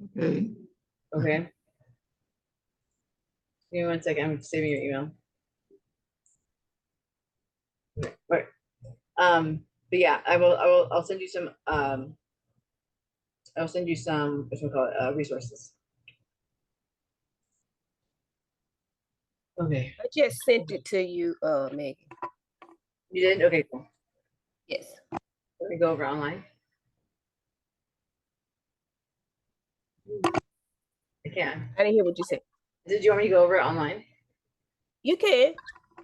Okay. Okay. Give me 1 second. I'm saving your email. Okay. Right. But yeah, I'll send you some I'll send you some what call it, resources. Okay. I just sent it to you, Megan. You did? Okay, cool. Yes. Let me go over online. I can. I didn't hear what you said. Did you want me to go over it online? You can.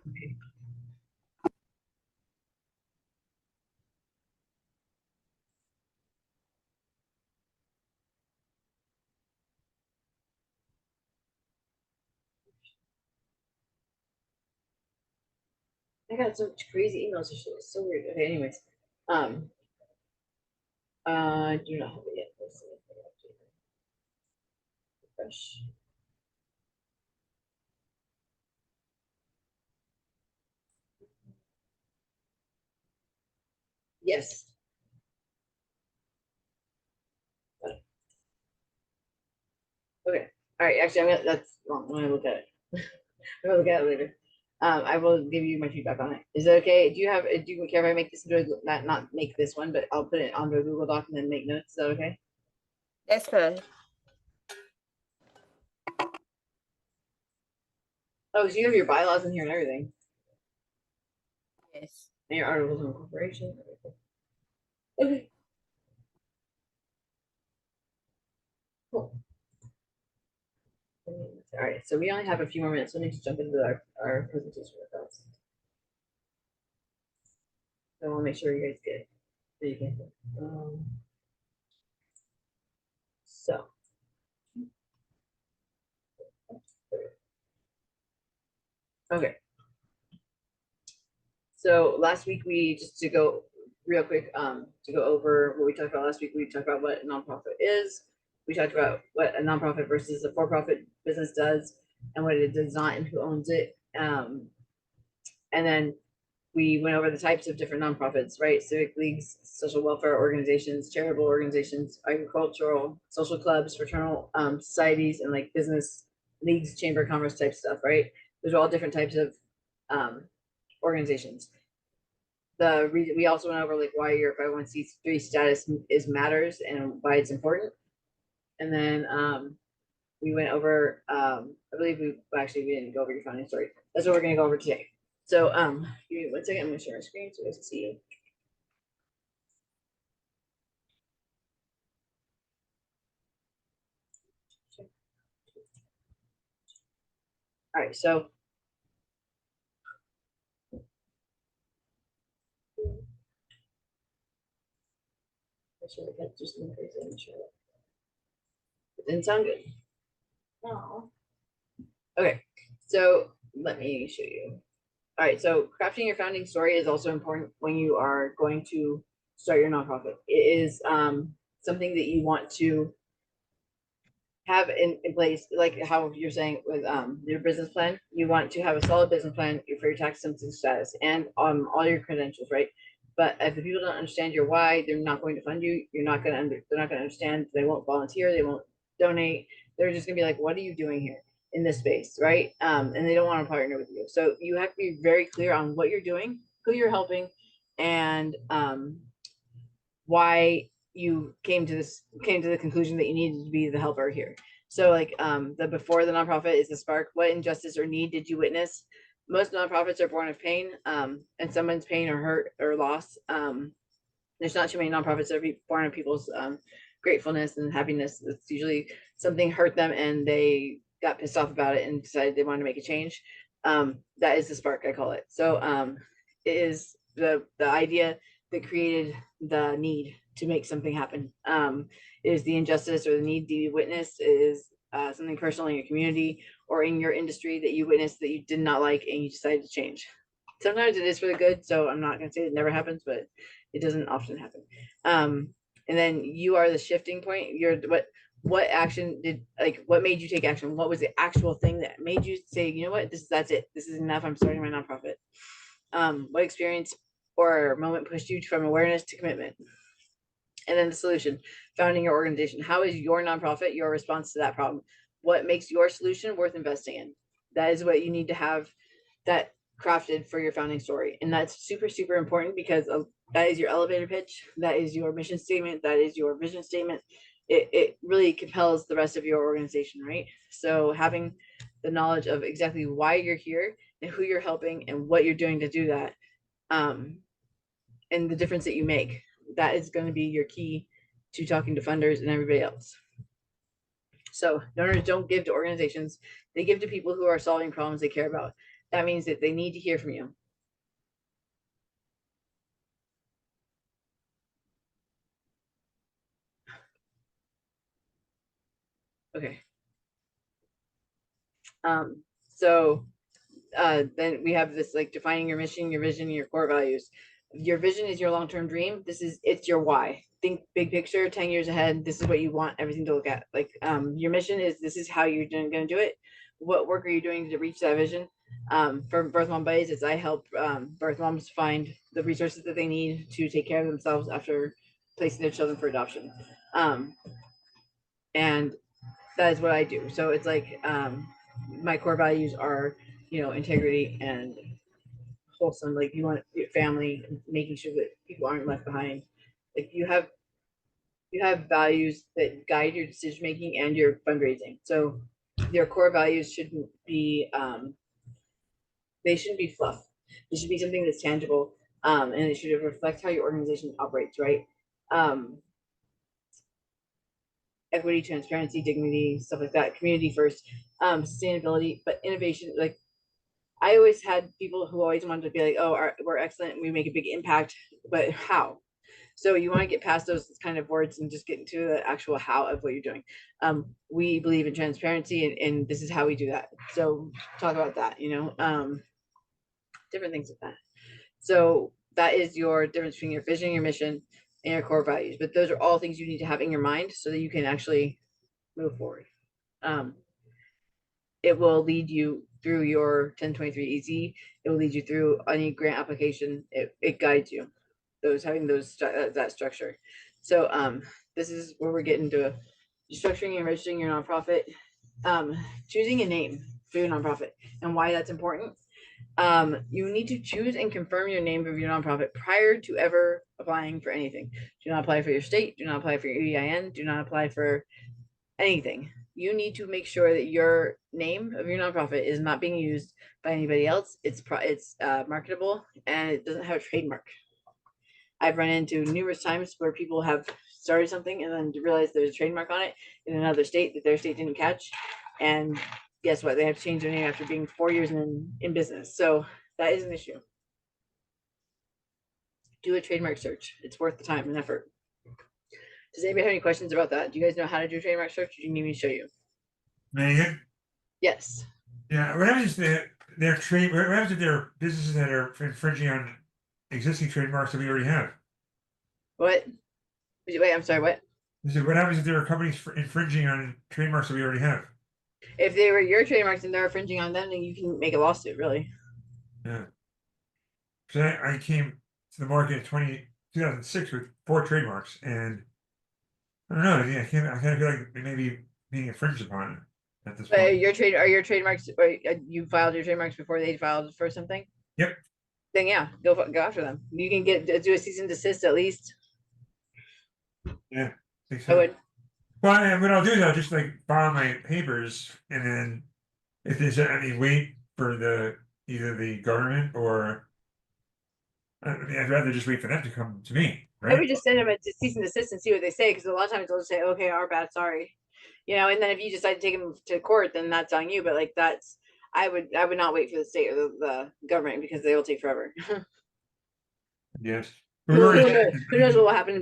Okay. I got so much crazy emails. It's so weird. Okay, anyways. Do not have it yet. Let's see if I update it. Refresh. Yes. Okay. All right. Actually, that's wrong. I'm gonna look at it. I'm gonna look at it later. I will give you my feedback on it. Is that okay? Do you care if I make this into not make this one, but I'll put it onto a Google Doc and then make notes? Is that okay? That's fine. Oh, so you have your bylaws in here and everything. Yes. And your articles of incorporation. Okay. Cool. All right. So we only have a few more minutes. So we need to jump into our presentation with us. So I want to make sure you guys get it. So you can. So. Okay. So last week we just to go real quick to go over what we talked about last week. We talked about what a nonprofit is. We talked about what a nonprofit versus a for-profit business does, and what it does not, and who owns it. And then we went over the types of different nonprofits, right? Civic leagues, social welfare organizations, charitable organizations, agricultural, social clubs, fraternal societies, and like business leagues, chamber of commerce type stuff, right? Those are all different types of organizations. We also went over like why your 501c3 status is matters and why it's important. And then we went over I believe we didn't go over your founding story. That's what we're gonna go over today. So give me 1 second, I'm gonna share my screen so you guys can see. All right, so it didn't sound good. No. Okay, so let me show you. All right, so crafting your founding story is also important when you are going to start your nonprofit. It is something that you want to have in place, like how you're saying with your business plan. You want to have a solid business plan for your tax exempt status and all your credentials, right? But if the people don't understand your why, they're not going to fund you. They're not going to understand. They won't volunteer. They won't donate. They're just gonna be like, "What are you doing here in this space?" Right? And they don't want to partner with you. So you have to be very clear on what you're doing, who you're helping, and why you came to the conclusion that you needed to be the helper here. So like the before the nonprofit is the spark. What injustice or need did you witness? Most nonprofits are born of pain, and someone's pain or hurt or loss. There's not too many nonprofits that are born of people's gratefulness and happiness. It's usually something hurt them and they got pissed off about it and decided they wanted to make a change. That is the spark, I call it. So it is the idea that created the need to make something happen. Is the injustice or the need that you witnessed is something personal in your community or in your industry that you witnessed that you did not like and you decided to change. Sometimes it is for the good, so I'm not going to say it never happens, but it doesn't often happen. And then you are the shifting point. You're what action did, like, what made you take action? What was the actual thing that made you say, you know what, that's it. This is enough. I'm starting my nonprofit. What experience or moment pushed you from awareness to commitment? And then the solution, founding your organization. How is your nonprofit your response to that problem? What makes your solution worth investing in? That is what you need to have that crafted for your founding story. And that's super, super important because that is your elevator pitch. That is your mission statement. That is your vision statement. It really compels the rest of your organization, right? So having the knowledge of exactly why you're here and who you're helping and what you're doing to do that, and the difference that you make, that is going to be your key to talking to funders and everybody else. So donors don't give to organizations, they give to people who are solving problems they care about. That means that they need to hear from you. Okay. So then we have this like defining your mission, your vision, your core values. Your vision is your long-term dream. It's your why. Think big picture, 10 years ahead. This is what you want everything to look at. Like your mission is, this is how you're going to do it. What work are you doing to reach that vision? For Birth Mom Buddies, is I help birth moms find the resources that they need to take care of themselves after placing their children for adoption. And that is what I do. So it's like my core values are, integrity and wholesome. Like you want your family, making sure that people aren't left behind. Like you have values that guide your decision making and your fundraising. So your core values shouldn't be they shouldn't be fluff. It should be something that's tangible, and it should reflect how your organization operates, right? Equity, transparency, dignity, stuff like that. Community first, sustainability, but innovation. Like I always had people who always wanted to be like, oh, we're excellent, we make a big impact, but how? So you want to get past those kind of words and just get into the actual how of what you're doing. We believe in transparency, and this is how we do that. So talk about that, different things like that. So that is your difference between your vision, your mission, and your core values. But those are all things you need to have in your mind so that you can actually move forward. It will lead you through your 1023 EZ. It will lead you through any grant application. It guides you. Having that structure. So this is where we're getting to structuring and registering your nonprofit, choosing a name for your nonprofit, and why that's important. You need to choose and confirm your name of your nonprofit prior to ever applying for anything. Do not apply for your state. Do not apply for your EIN. Do not apply for anything. You need to make sure that your name of your nonprofit is not being used by anybody else. It's marketable and it doesn't have a trademark. I've run into numerous times where people have started something and then realized there's a trademark on it in another state that their state didn't catch. And guess what? They have to change their name after being 4 years in business. So that is an issue. Do a trademark search. It's worth the time and effort. Does anybody have any questions about that? Do you guys know how to do a trademark search? Or do you need me to show you? Megan? Yes. Yeah, what happens if what happens if there are businesses that are infringing on existing trademarks that we already have? What? Wait, I'm sorry, what? What happens if there are companies infringing on trademarks that we already have? If they were your trademarks and they're infringing on them, then you can make a lawsuit, really. Yeah. So I came to the market in 2006 with 4 trademarks, and I don't know. I kind of feel like they may be being infringed upon at this point. Are your trademarks? You filed your trademarks before they filed for something? Yep. Then yeah, go after them. You can do a cease and desist at least. Yeah. I would. Well, what I'll do is I'll just like file my papers, and then if there's any wait for either the government or I'd rather just wait for them to come to me. Right? I would just send them a cease and desist and see what they say, because a lot of times they'll just say, "Okay, our bad, sorry," And then if you decide to take them to court, then that's on you. But like I would not wait for the state or the government, because they will take forever. Yes. Who knows what will happen in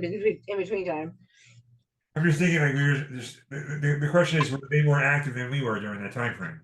between time? I'm just thinking like we were just the question is, were they more active than we were during that time frame?